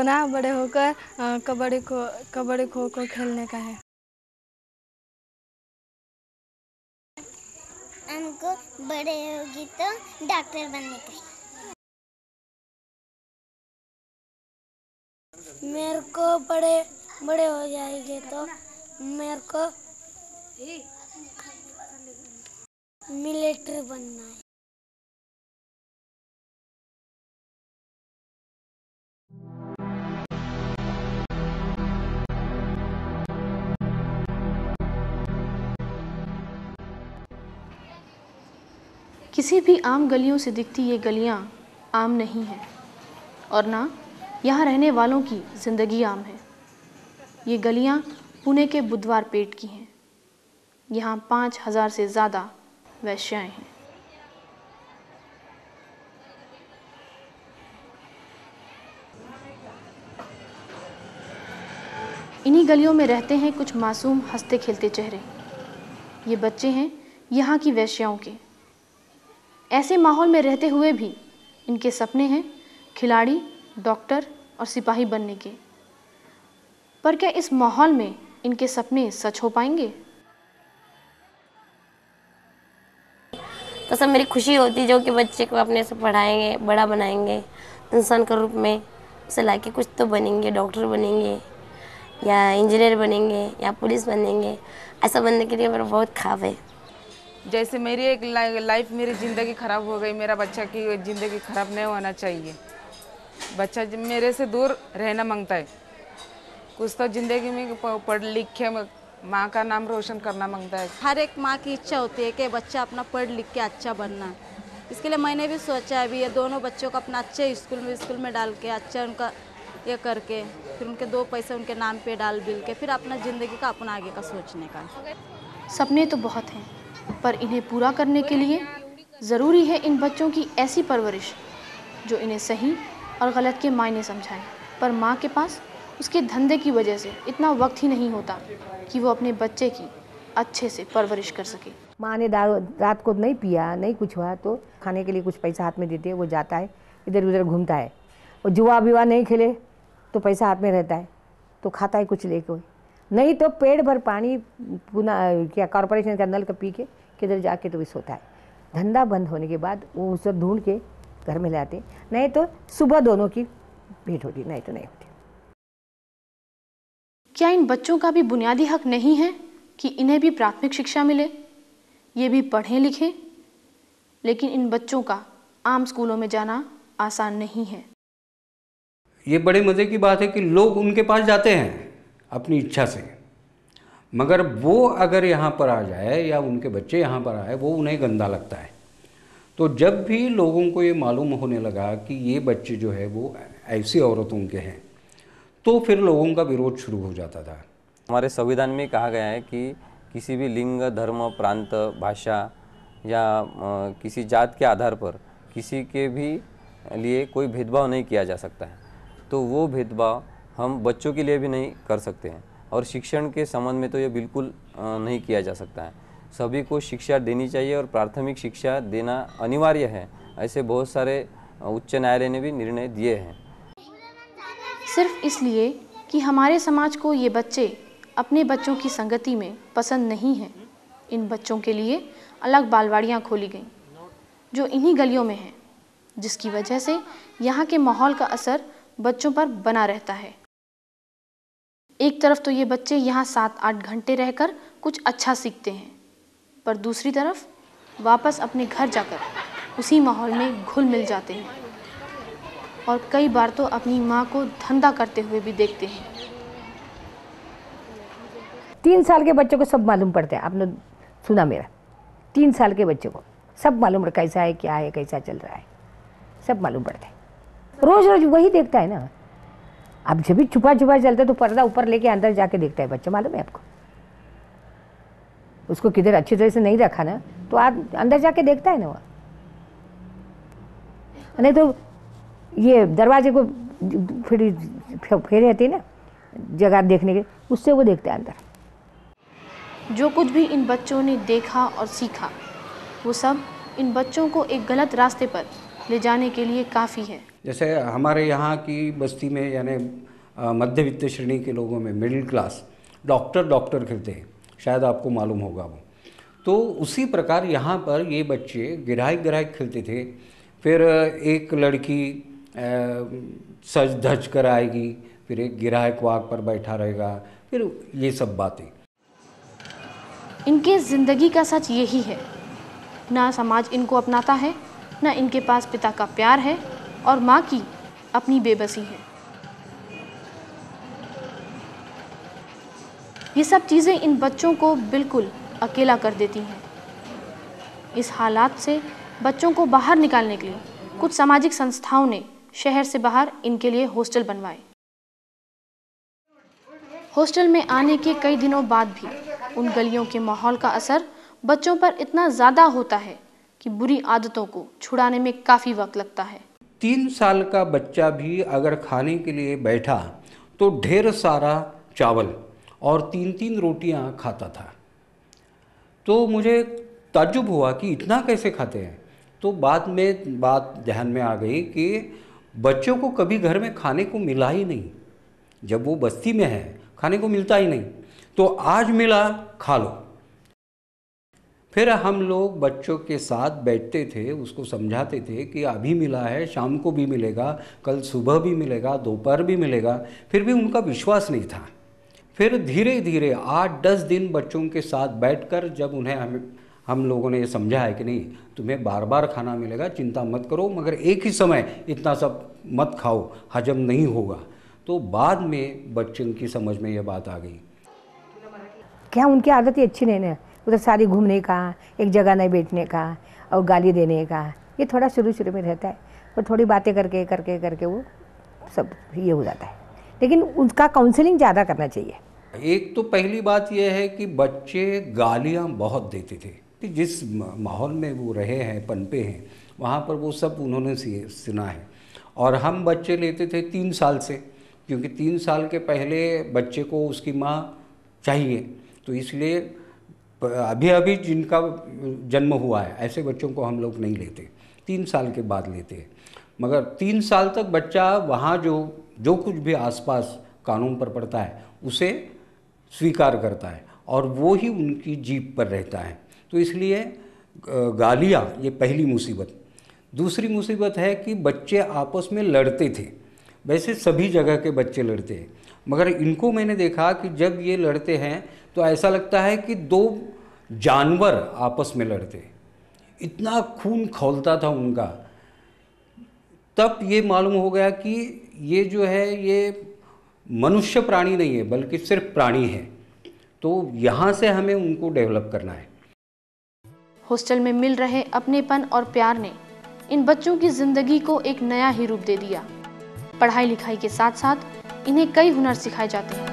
हमको ना बड़े होकर कबड्डी खो खो खेलने का है। हमको बड़े होगी तो डॉक्टर बनने का है। मेरे को बड़े हो जाएंगे तो मेरे को मिलिट्री बनना है। किसी भी आम गलियों से दिखती ये गलियां आम नहीं हैं और ना यहाँ रहने वालों की ज़िंदगी आम है। ये गलियां पुणे के बुधवार पेट की हैं। यहाँ 5000 से ज़्यादा वेश्याएं हैं। इन्हीं गलियों में रहते हैं कुछ मासूम हंसते खेलते चेहरे। ये बच्चे हैं यहाँ की वेश्याओं के। ऐसे माहौल में रहते हुए भी इनके सपने हैं खिलाड़ी, डॉक्टर और सिपाही बनने के। पर क्या इस माहौल में इनके सपने सच हो पाएंगे? तो सब मेरी खुशी होती जो कि बच्चे को अपने से पढ़ाएंगे, बड़ा बनाएंगे इंसान के रूप में, उसे लाके कुछ तो बनेंगे, डॉक्टर बनेंगे या इंजीनियर बनेंगे या पुलिस बनेंगे। ऐसा बनने के लिए मेरा बहुत ख्वाब है। जैसे मेरी एक लाइफ, मेरी ज़िंदगी ख़राब हो गई, मेरा बच्चा की ज़िंदगी ख़राब नहीं होना चाहिए। बच्चा मेरे से दूर रहना मांगता है, कुछ तो ज़िंदगी में पढ़ लिख के माँ का नाम रोशन करना मांगता है। हर एक माँ की इच्छा होती है कि बच्चा अपना पढ़ लिख के अच्छा बनना। इसके लिए मैंने भी सोचा है अभी ये दोनों बच्चों को अपना अच्छे स्कूल में डाल के अच्छा उनका ये करके फिर उनके 2 पैसे उनके नाम पे डाल बिल के फिर अपना ज़िंदगी का अपना आगे का सोचने का। सपने तो बहुत हैं, पर इन्हें पूरा करने के लिए ज़रूरी है इन बच्चों की ऐसी परवरिश जो इन्हें सही और गलत के मायने समझाए। पर माँ के पास उसके धंधे की वजह से इतना वक्त ही नहीं होता कि वो अपने बच्चे की अच्छे से परवरिश कर सके। माँ ने रात को नहीं पिया, नहीं कुछ हुआ तो खाने के लिए कुछ पैसा हाथ में देते हैं, वो जाता है इधर उधर घूमता है। और जुआ विवा नहीं खेले तो पैसा हाथ में रहता है तो खाता है कुछ लेके, नहीं तो पेट भर पानी पुना क्या कॉरपोरेशन का नल का पी के किधर जाके तो भी सोता है। धंधा बंद होने के बाद वो उसे ढूंढ के घर में लाते, नहीं तो सुबह दोनों की भेंट होती, नहीं तो नहीं होती। क्या इन बच्चों का भी बुनियादी हक नहीं है कि इन्हें भी प्राथमिक शिक्षा मिले, ये भी पढ़ें लिखें? लेकिन इन बच्चों का आम स्कूलों में जाना आसान नहीं है। ये बड़े मज़े की बात है कि लोग उनके पास जाते हैं अपनी इच्छा से, मगर वो अगर यहाँ पर आ जाए या उनके बच्चे यहाँ पर आए वो उन्हें गंदा लगता है। तो जब भी लोगों को ये मालूम होने लगा कि ये बच्चे जो है वो ऐसी औरतों के हैं तो फिर लोगों का विरोध शुरू हो जाता था। हमारे संविधान में कहा गया है कि किसी भी लिंग, धर्म, प्रांत, भाषा या किसी जात के आधार पर किसी के भी लिए कोई भेदभाव नहीं किया जा सकता है। तो वो भेदभाव हम बच्चों के लिए भी नहीं कर सकते हैं और शिक्षण के संबंध में तो ये बिल्कुल नहीं किया जा सकता है। सभी को शिक्षा देनी चाहिए और प्राथमिक शिक्षा देना अनिवार्य है, ऐसे बहुत सारे उच्च न्यायालय ने भी निर्णय दिए हैं। सिर्फ इसलिए कि हमारे समाज को ये बच्चे अपने बच्चों की संगति में पसंद नहीं हैं, इन बच्चों के लिए अलग बालवाड़ियाँ खोली गईं जो इन्हीं गलियों में हैं, जिसकी वजह से यहाँ के माहौल का असर बच्चों पर बना रहता है। एक तरफ तो ये बच्चे यहाँ 7-8 घंटे रहकर कुछ अच्छा सीखते हैं, पर दूसरी तरफ वापस अपने घर जाकर उसी माहौल में घुल मिल जाते हैं और कई बार तो अपनी माँ को धंधा करते हुए भी देखते हैं। 3 साल के बच्चों को सब मालूम पड़ता है। आपने सुना मेरा, 3 साल के बच्चों को सब मालूम पड़ता है, कैसा है, क्या है, कैसा चल रहा है, सब मालूम पड़ता है। रोज रोज वही देखता है ना। अब जब भी छुपा छुपा चलता है तो पर्दा ऊपर लेके अंदर जाके देखता है बच्चा, मालूम है आपको। उसको किधर अच्छी तरह से नहीं रखा ना तो आप अंदर जाके देखता है ना वो। नहीं तो ये दरवाजे को फिर फेरे रहती है ना जगह देखने के, उससे वो देखता है अंदर। जो कुछ भी इन बच्चों ने देखा और सीखा वो सब इन बच्चों को एक गलत रास्ते पर ले जाने के लिए काफ़ी है। जैसे हमारे यहाँ की बस्ती में यानी मध्य वित्त श्रेणी के लोगों में मिडिल क्लास डॉक्टर खेलते हैं, शायद आपको मालूम होगा वो। तो उसी प्रकार यहाँ पर ये बच्चे गिराइक खेलते थे। फिर एक लड़की सज धज कर आएगी, फिर एक गिराइक वाक पर बैठा रहेगा, फिर ये सब बातें। इनके ज़िंदगी का सच यही है, ना समाज इनको अपनाता है, ना इनके पास पिता का प्यार है और माँ की अपनी बेबसी है। ये सब चीज़ें इन बच्चों को बिल्कुल अकेला कर देती हैं। इस हालात से बच्चों को बाहर निकालने के लिए कुछ सामाजिक संस्थाओं ने शहर से बाहर इनके लिए हॉस्टल बनवाए। हॉस्टल में आने के कई दिनों बाद भी उन गलियों के माहौल का असर बच्चों पर इतना ज़्यादा होता है कि बुरी आदतों को छुड़ाने में काफ़ी वक्त लगता है। 3 साल का बच्चा भी अगर खाने के लिए बैठा तो ढेर सारा चावल और 3-3 रोटियां खाता था। तो मुझे ताज्जुब हुआ कि इतना कैसे खाते हैं। तो बाद में बात ध्यान में आ गई कि बच्चों को कभी घर में खाने को मिला ही नहीं। जब वो बस्ती में है खाने को मिलता ही नहीं, तो आज मिला खा लो। फिर हम लोग बच्चों के साथ बैठते थे, उसको समझाते थे कि अभी मिला है, शाम को भी मिलेगा, कल सुबह भी मिलेगा, दोपहर भी मिलेगा। फिर भी उनका विश्वास नहीं था। फिर धीरे धीरे 8-10 दिन बच्चों के साथ बैठकर जब उन्हें हम लोगों ने ये समझा है कि नहीं, तुम्हें बार बार खाना मिलेगा, चिंता मत करो, मगर एक ही समय इतना सब मत खाओ, हजम नहीं होगा। तो बाद में बच्चों की समझ में ये बात आ गई। क्या उनकी आदत ही अच्छी नहीं ना, उधर सारी घूमने का, एक जगह नहीं बैठने का और गाली देने का, ये थोड़ा शुरू में रहता है। और थोड़ी बातें करके करके करके वो सब ये हो जाता है। लेकिन उनका काउंसलिंग ज़्यादा करना चाहिए। एक तो पहली बात यह है कि बच्चे गालियाँ बहुत देते थे कि जिस माहौल में वो रहे हैं, पनपे हैं, वहाँ पर वो सब उन्होंने सुना है। और हम बच्चे लेते थे 3 साल से, क्योंकि 3 साल के पहले बच्चे को उसकी माँ चाहिए। तो इसलिए अभी जिनका जन्म हुआ है ऐसे बच्चों को हम लोग नहीं लेते, 3 साल के बाद लेते हैं। मगर 3 साल तक बच्चा वहाँ जो कुछ भी आसपास कानून पर पड़ता है उसे स्वीकार करता है और वो ही उनकी जीभ पर रहता है। तो इसलिए गालियाँ ये पहली मुसीबत। दूसरी मुसीबत है कि बच्चे आपस में लड़ते थे। वैसे सभी जगह के बच्चे लड़ते हैं, मगर इनको मैंने देखा कि जब ये लड़ते हैं तो ऐसा लगता है कि 2 जानवर आपस में लड़ते। इतना खून खौलता था उनका। तब ये मालूम हो गया कि ये जो है ये मनुष्य प्राणी नहीं है, बल्कि सिर्फ प्राणी है। तो यहाँ से हमें उनको डेवलप करना है। हॉस्टल में मिल रहे अपनेपन और प्यार ने इन बच्चों की जिंदगी को एक नया ही रूप दे दिया। पढ़ाई लिखाई के साथ साथ इन्हें कई हुनर सिखाए जाते हैं।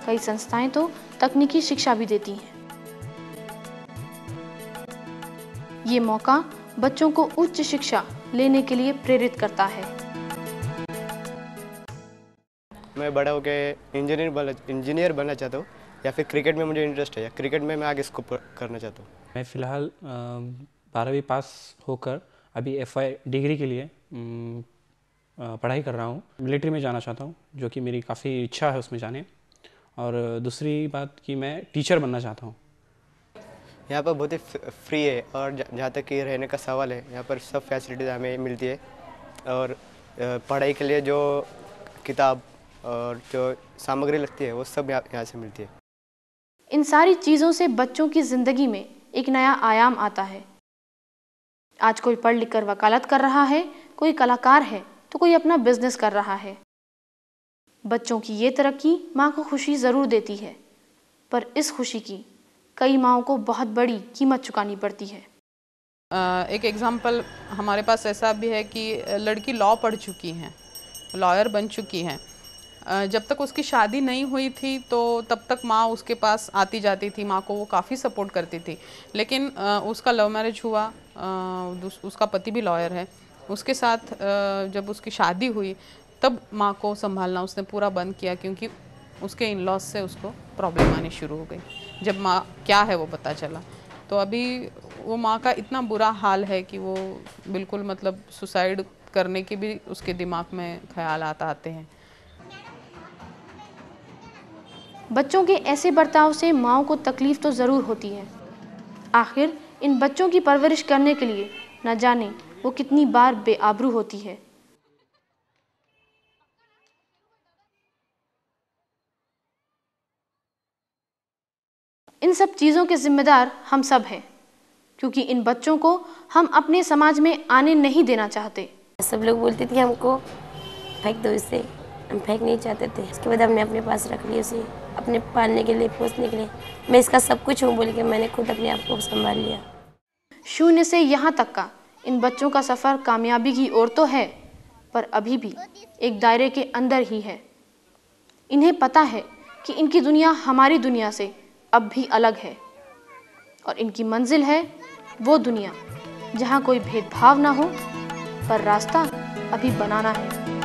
कई संस्थाएं तो तकनीकी शिक्षा भी देती हैं। ये मौका बच्चों को उच्च शिक्षा लेने के लिए प्रेरित करता है। मैं बड़ा होकर इंजीनियर बनना चाहता हूँ, या फिर क्रिकेट में मुझे इंटरेस्ट है, या क्रिकेट में मैं आगे स्कोप करना चाहता हूँ। मैं फ़िलहाल 12वीं पास होकर अभी FY डिग्री के लिए पढ़ाई कर रहा हूँ। मिलिट्री में जाना चाहता हूँ, जो कि मेरी काफ़ी इच्छा है उसमें जाने। और दूसरी बात कि मैं टीचर बनना चाहता हूँ। यहाँ पर बहुत ही फ्री है, और जहाँ तक कि रहने का सवाल है, यहाँ पर सब फैसिलिटीज़ हमें मिलती है। और पढ़ाई के लिए जो किताब और जो सामग्री लगती है वो सब यहाँ से मिलती है। इन सारी चीज़ों से बच्चों की ज़िंदगी में एक नया आयाम आता है। आज कोई पढ़ लिख कर वकालत कर रहा है, कोई कलाकार है, तो कोई अपना बिजनेस कर रहा है। बच्चों की ये तरक्की माँ को खुशी ज़रूर देती है, पर इस खुशी की कई माँओं को बहुत बड़ी कीमत चुकानी पड़ती है। एक एग्जाम्पल हमारे पास ऐसा भी है कि लड़की लॉ पढ़ चुकी हैं, लॉयर बन चुकी हैं, जब तक उसकी शादी नहीं हुई थी तो तब तक माँ उसके पास आती जाती थी, माँ को वो काफ़ी सपोर्ट करती थी। लेकिन उसका लव मैरिज हुआ, उसका पति भी लॉयर है, उसके साथ जब उसकी शादी हुई तब माँ को संभालना उसने पूरा बंद किया, क्योंकि उसके इन लॉज से उसको प्रॉब्लम आनी शुरू हो गई जब माँ क्या है वो पता चला। तो अभी वो माँ का इतना बुरा हाल है कि वो बिल्कुल मतलब सुसाइड करने के भी उसके दिमाग में ख्यालात आते हैं। बच्चों के ऐसे बर्ताव से माँओं को तकलीफ तो ज़रूर होती है। आखिर इन बच्चों की परवरिश करने के लिए न जाने वो कितनी बार बेआबरू होती है। इन सब चीज़ों के जिम्मेदार हम सब हैं, क्योंकि इन बच्चों को हम अपने समाज में आने नहीं देना चाहते। सब लोग बोलते थे हमको फेंक दो इसे, हम फेंक नहीं चाहते थे। उसके बाद हमने अपने पास रख लिया उसे, अपने पालने के लिए, पोसने के लिए। मैं इसका सब कुछ हूँ बोल के मैंने खुद अपने आप को संभाल लिया। शून्य से यहाँ तक का इन बच्चों का सफ़र कामयाबी की ओर तो है, पर अभी भी एक दायरे के अंदर ही है। इन्हें पता है कि इनकी दुनिया हमारी दुनिया से अब भी अलग है और इनकी मंजिल है वो दुनिया जहाँ कोई भेदभाव ना हो, पर रास्ता अभी बनाना है।